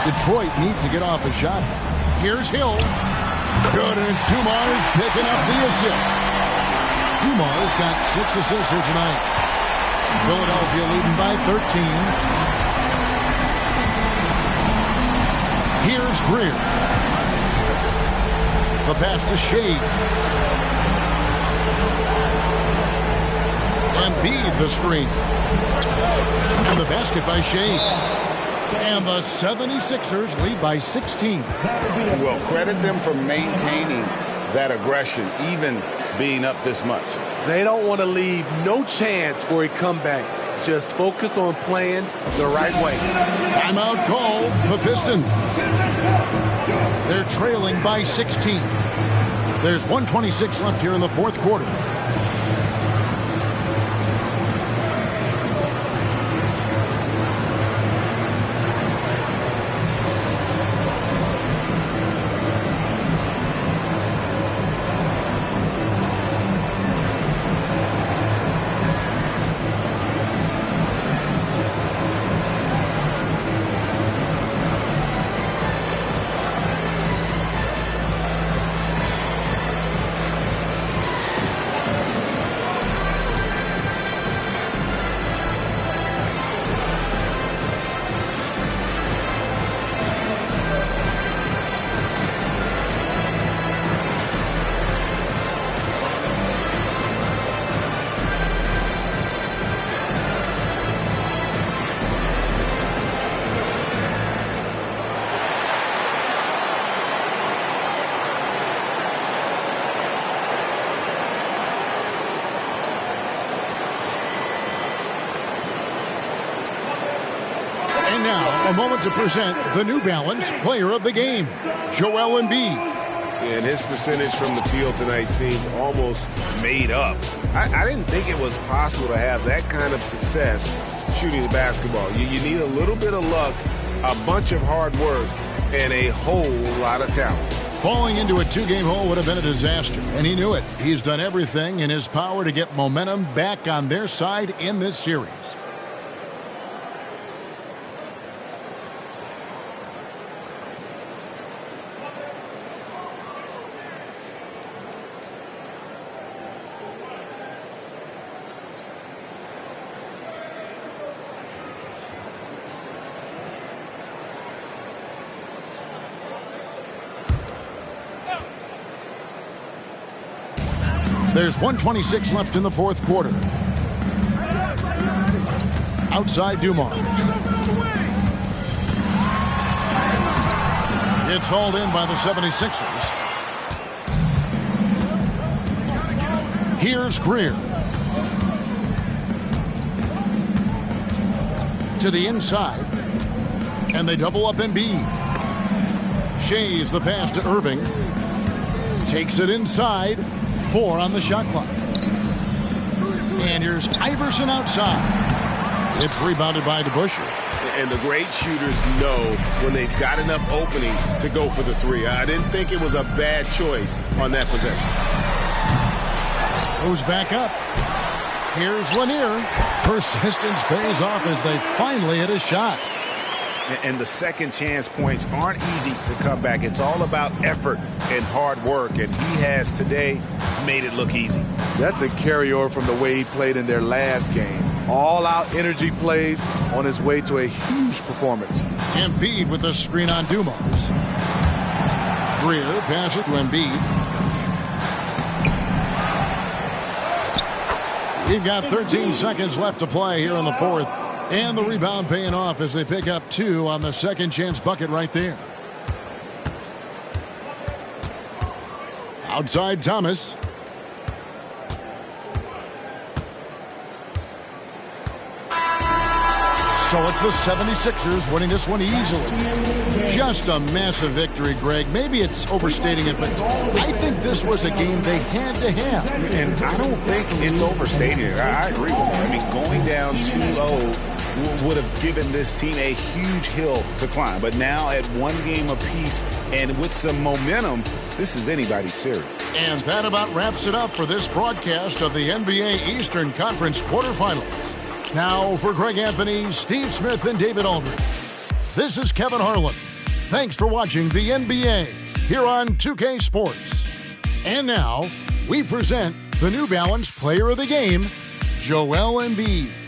Detroit needs to get off a shot. Here's Hill. Good, and it's Dumars picking up the assist. Dumars got 6 assists here tonight. Philadelphia leading by 13. Here's Greer. The pass to Shades. Embiid the screen. And the basket by Shades. And the 76ers lead by 16. Well, credit them for maintaining that aggression, even being up this much. They don't want to leave no chance for a comeback. Just focus on playing the right way. Timeout call, the Pistons. They're trailing by 16. There's 1:26 left here in the fourth quarter. A moment to present the New Balance Player of the Game, Joel Embiid. And his percentage from the field tonight seemed almost made up. I didn't think it was possible to have that kind of success shooting the basketball. You need a little bit of luck, a bunch of hard work, and a whole lot of talent. Falling into a 2-game hole would have been a disaster, and he knew it. He's done everything in his power to get momentum back on their side in this series. There's 1:26 left in the fourth quarter. Outside Dumars. It's hauled in by the 76ers. Here's Greer. To the inside. And they double up Embiid. Shays the pass to Irving. Takes it inside. 4 on the shot clock. And here's Iverson outside. It's rebounded by DeBusschere. And the great shooters know when they've got enough opening to go for the 3. I didn't think it was a bad choice on that possession. Goes back up. Here's Lanier. Persistence pays off as they finally hit a shot. And the second chance points aren't easy to come back. It's all about effort and hard work, and he has today made it look easy. That's a carryover from the way he played in their last game. All-out energy plays on his way to a huge performance. Embiid with the screen on Dumars. Greer passes to Embiid. We've got 13 seconds left to play here in the fourth. And the rebound paying off as they pick up 2 on the second chance bucket right there. Outside Thomas. So it's the 76ers winning this one easily. Just a massive victory, Greg. Maybe it's overstating it, but I think this was a game they had to have. And I don't think it's overstating it. I agree with you. I mean, going down 2-0 would have given this team a huge hill to climb. But now at one game apiece and with some momentum, this is anybody's series. And that about wraps it up for this broadcast of the NBA Eastern Conference quarterfinals. Now for Greg Anthony, Steve Smith, and David Aldridge, this is Kevin Harlan. Thanks for watching the NBA here on 2K Sports. And now, we present the New Balance Player of the Game, Joel Embiid.